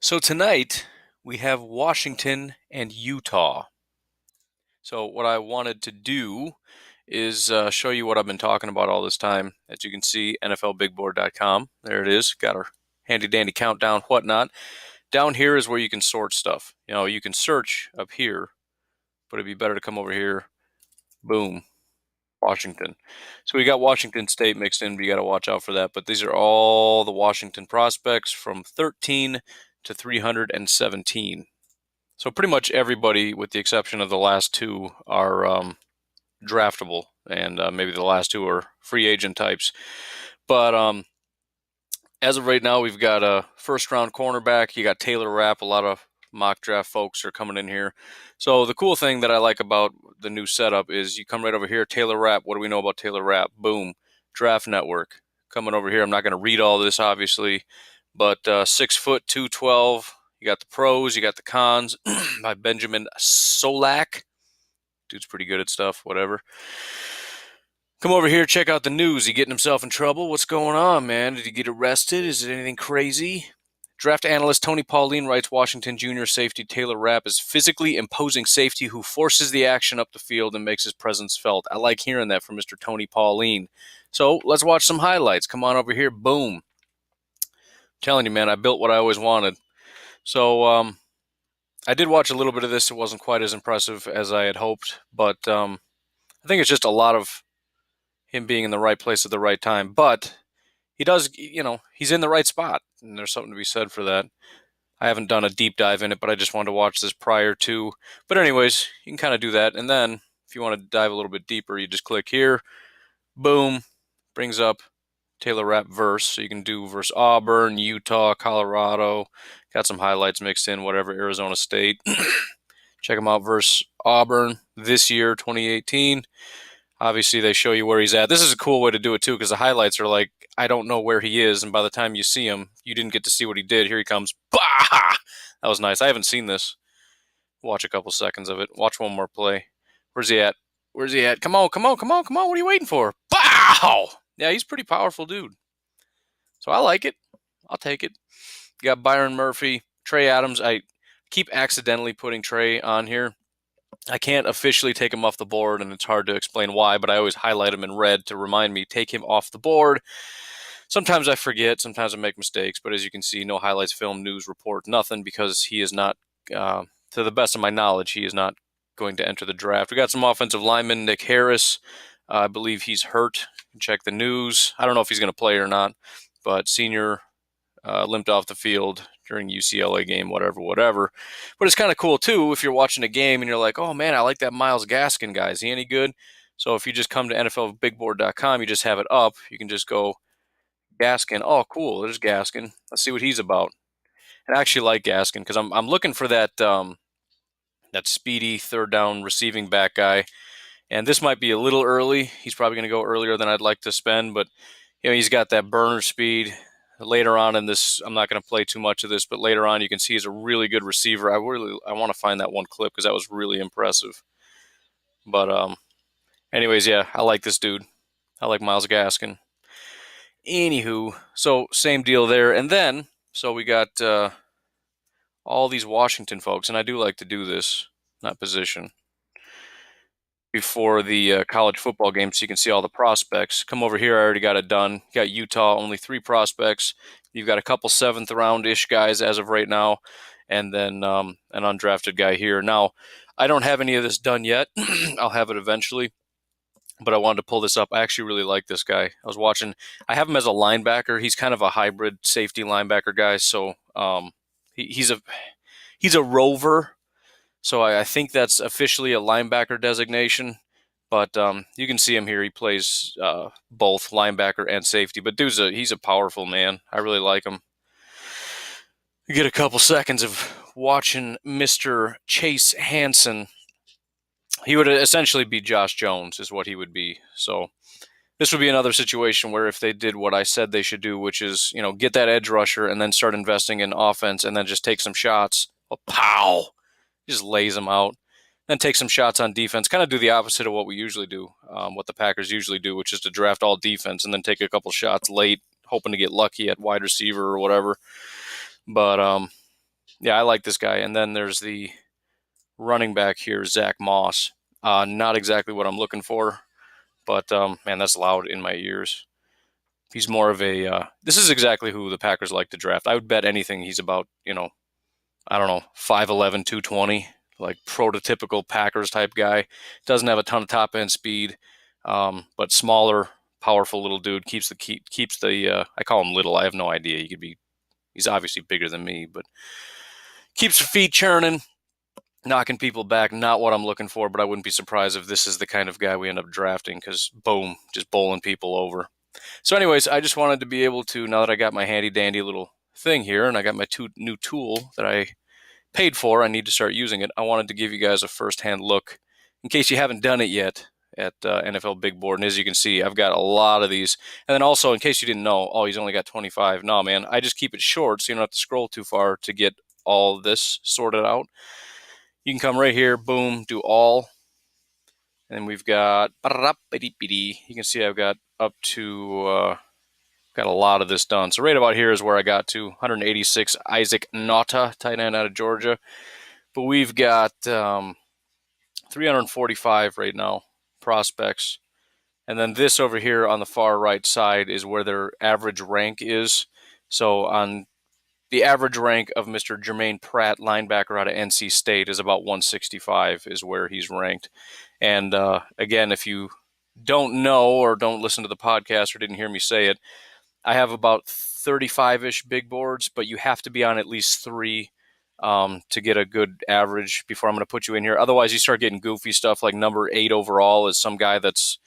So tonight we have Washington and Utah. So what I wanted to do is show you what I've been talking about all this time. As you can see, NFLBigBoard.com. There it is. Got our handy dandy countdown, whatnot. Down here is where you can sort stuff. You can search up here, but it'd be better to come over here. Boom, Washington. So we got Washington State mixed in, but you got to watch out for that. But these are all the Washington prospects from 13 to 317. So pretty much everybody, with the exception of the last two, are draftable, and maybe the last two are free agent types. But as of right now, we've got a first-round cornerback. You got Taylor Rapp. A lot of mock draft folks are coming in here. So the cool thing that I like about the new setup is you come right over here, Taylor Rapp. What do we know about Taylor Rapp? Boom, Draft Network. Coming over here, I'm not going to read all this, obviously, but 6 foot 212. You got the pros, you got the cons by Benjamin Solak. Dude's pretty good at stuff, whatever. Come over here, check out the news. He getting himself in trouble? What's going on, man? Did he get arrested? Is it anything crazy? Draft analyst Tony Pauline writes Washington junior safety Taylor Rapp is physically imposing safety who forces the action up the field and makes his presence felt. I like hearing that from Mr. Tony Pauline. So let's watch some highlights. Come on over here. Boom. I'm telling you, man, I built what I always wanted. So I did watch a little bit of this. It wasn't quite as impressive as I had hoped, but I think it's just a lot of him being in the right place at the right time. But he does, he's in the right spot, and there's something to be said for that. I haven't done a deep dive in it, but I just wanted to watch this prior to. But anyways, you can kind of do that, and then if you want to dive a little bit deeper, you just click here. Boom, brings up Taylor Rapp verse, so you can do verse Auburn, Utah, Colorado. Got some highlights mixed in, whatever, Arizona State. Check him out verse Auburn this year, 2018. Obviously, they show you where he's at. This is a cool way to do it, too, because the highlights are like, I don't know where he is, and by the time you see him, you didn't get to see what he did. Here he comes. Bah! That was nice. I haven't seen this. Watch a couple seconds of it. Watch one more play. Where's he at? Where's he at? Come on, come on, come on, come on. What are you waiting for? Bow! Yeah, he's a pretty powerful dude. So I like it. I'll take it. You got Byron Murphy, Trey Adams. I keep accidentally putting Trey on here. I can't officially take him off the board, and it's hard to explain why, but I always highlight him in red to remind me, take him off the board. Sometimes I forget, sometimes I make mistakes, but as you can see, no highlights, film, news, report, nothing, because he is not, to the best of my knowledge, he is not going to enter the draft. We got some offensive linemen, Nick Harris. I believe he's hurt. Check the news. I don't know if he's going to play or not, but senior limped off the field during UCLA game, whatever. But it's kind of cool, too, if you're watching a game and you're like, oh, man, I like that Myles Gaskin guy. Is he any good? So if you just come to NFLBigBoard.com, you just have it up. You can just go Gaskin. Oh, cool. There's Gaskin. Let's see what he's about. And I actually like Gaskin because I'm looking for that that speedy third down receiving back guy. And this might be a little early. He's probably going to go earlier than I'd like to spend, but he's got that burner speed. Later on in this, I'm not going to play too much of this, but later on you can see he's a really good receiver. I want to find that one clip because that was really impressive. But anyways, yeah, I like this dude. I like Myles Gaskin. Anywho, so same deal there. And then, so we got all these Washington folks, and I do like to do this, not position, before the college football game so you can see all the prospects. Come over here, I already got it done. You got Utah, only 3 prospects. You've got a couple 7th round-ish guys as of right now, and then an undrafted guy here. Now, I don't have any of this done yet. I'll have it eventually, but I wanted to pull this up. I actually really like this guy. I have him as a linebacker. He's kind of a hybrid safety linebacker guy, so he's a rover. So I think that's officially a linebacker designation, but you can see him here. He plays both linebacker and safety, but he's a powerful man. I really like him. You get a couple seconds of watching Mr. Chase Hansen. He would essentially be Josh Jones is what he would be. So this would be another situation where if they did what I said they should do, which is, get that edge rusher and then start investing in offense and then just take some shots. Oh, pow! Just lays them out. Then take some shots on defense. Kind of do the opposite of what we usually do, what the Packers usually do, which is to draft all defense and then take a couple shots late, hoping to get lucky at wide receiver or whatever. But yeah, I like this guy. And then there's the running back here, Zach Moss. Not exactly what I'm looking for, but man, that's loud in my ears. He's more of a. This is exactly who the Packers like to draft. I would bet anything he's about, I don't know, 5'11", 220, like prototypical Packers type guy. Doesn't have a ton of top end speed, but smaller, powerful little dude. Keeps the. I call him little. I have no idea. He could be. He's obviously bigger than me, but keeps the feet churning, knocking people back. Not what I'm looking for, but I wouldn't be surprised if this is the kind of guy we end up drafting because boom, just bowling people over. So, anyways, I just wanted to be able to, now that I got my handy dandy little thing here and I got my new tool that I paid for, I need to start using it. I wanted to give you guys a first-hand look, in case you haven't done it yet, at NFL Big Board. And as you can see, I've got a lot of these. And then also, in case you didn't know, oh, he's only got 25. No, man, I just keep it short so you don't have to scroll too far to get all this sorted out. You can come right here, boom, do all. And then we've got, you can see I've got up to, got a lot of this done. So right about here is where I got to, 186, Isaac Nauta, tight end out of Georgia. But we've got 345 right now, prospects. And then this over here on the far right side is where their average rank is. So on the average rank of Mr. Jermaine Pratt, linebacker out of NC State, is about 165 is where he's ranked. And again, if you don't know or don't listen to the podcast or didn't hear me say it, I have about 35-ish big boards, but you have to be on at least 3 to get a good average before I'm going to put you in here. Otherwise, you start getting goofy stuff like number 8 overall is some guy that's,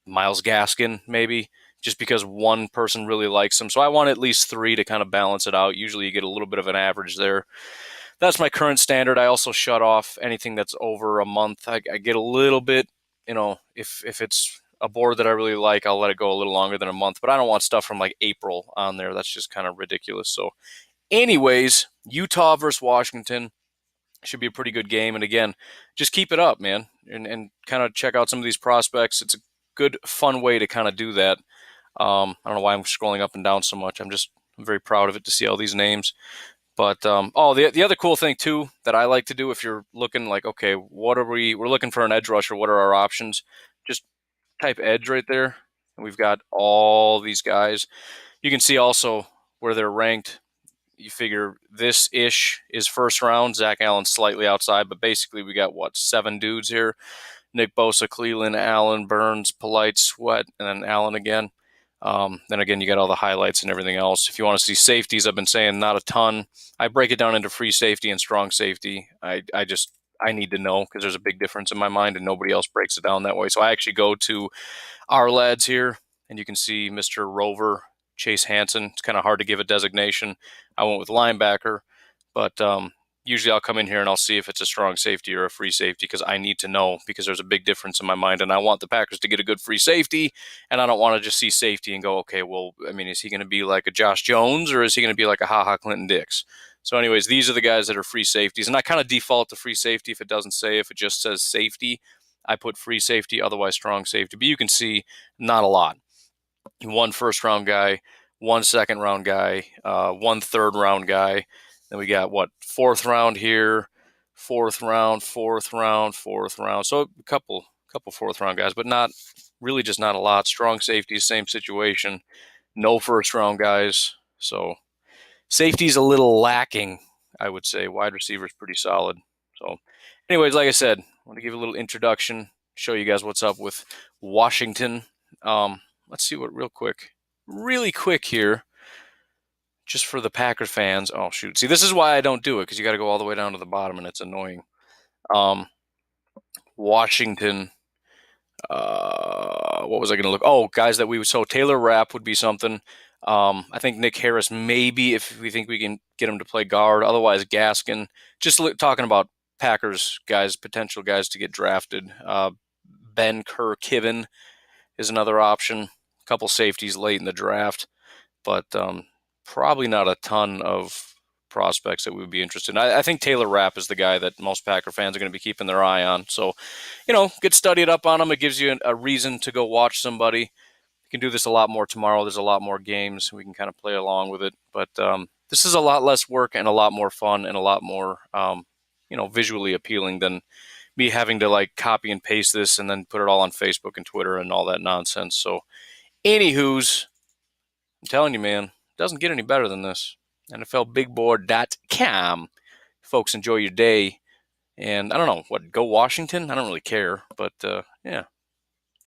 Myles Gaskin, maybe, just because one person really likes him. So I want at least 3 to kind of balance it out. Usually you get a little bit of an average there. That's my current standard. I also shut off anything that's over a month. I get a little bit, if it's a board that I really like, I'll let it go a little longer than a month. But I don't want stuff from like April on there. That's just kind of ridiculous. So anyways, Utah versus Washington should be a pretty good game. And again, just keep it up, man, and kind of check out some of these prospects. It's a good, fun way to kind of do that. I don't know why I'm scrolling up and down so much. I'm very proud of it to see all these names. But the other cool thing too that I like to do, if you're looking like, okay, we're looking for an edge rusher. What are our options? Just type edge right there, and we've got all these guys. You can see also where they're ranked. You figure this ish is first round. Zach Allen slightly outside, but basically we got 7 dudes here: Nick Bosa, Cleveland, Allen, Burns, Polite, Sweat, and then Allen again. Then again, you got all the highlights and everything else. If you want to see safeties, I've been saying not a ton. I break it down into free safety and strong safety. I need to know because there's a big difference in my mind, and nobody else breaks it down that way. So I actually go to our lads here, and you can see Mr. Rover, Chase Hansen. It's kind of hard to give a designation. I went with linebacker, but usually I'll come in here and I'll see if it's a strong safety or a free safety because I need to know, because there's a big difference in my mind, and I want the Packers to get a good free safety, and I don't want to just see safety and go, okay, well, I mean, is he going to be like a Josh Jones or is he going to be like a Ha Clinton Dix? So anyways, these are the guys that are free safeties, and I kind of default to free safety if it doesn't say. If it just says safety, I put free safety, otherwise strong safety. But you can see not a lot. 1 first-round guy, 1 second-round guy, 1 third-round guy. Then we got 4th round here, 4th round, 4th round, 4th round. So a couple 4th round guys, but not really, just not a lot. Strong safeties, same situation. No first round guys. So safety's a little lacking, I would say. Wide receiver's pretty solid. So anyways, like I said, I want to give a little introduction, show you guys what's up with Washington. Let's see really quick here, just for the Packers fans. Oh, shoot. See, this is why I don't do it, because you got to go all the way down to the bottom, and it's annoying. Washington, what was I going to look? Oh, guys so Taylor Rapp would be something. I think Nick Harris, maybe, if we think we can get him to play guard. Otherwise, Gaskin. Just talking about Packers guys, potential guys to get drafted. Ben Kerr-Kiven is another option. A couple safeties late in the draft, but probably not a ton of prospects that we would be interested in. I think Taylor Rapp is the guy that most Packer fans are going to be keeping their eye on. So, get studied up on him. It gives you a reason to go watch somebody. You can do this a lot more tomorrow. There's a lot more games. We can kind of play along with it. But this is a lot less work and a lot more fun and a lot more, visually appealing than me having to like copy and paste this and then put it all on Facebook and Twitter and all that nonsense. So, anywho's, I'm telling you, man, it doesn't get any better than this. NFLBigBoard.com. Folks, enjoy your day. And I don't know, what, go Washington? I don't really care. But, yeah.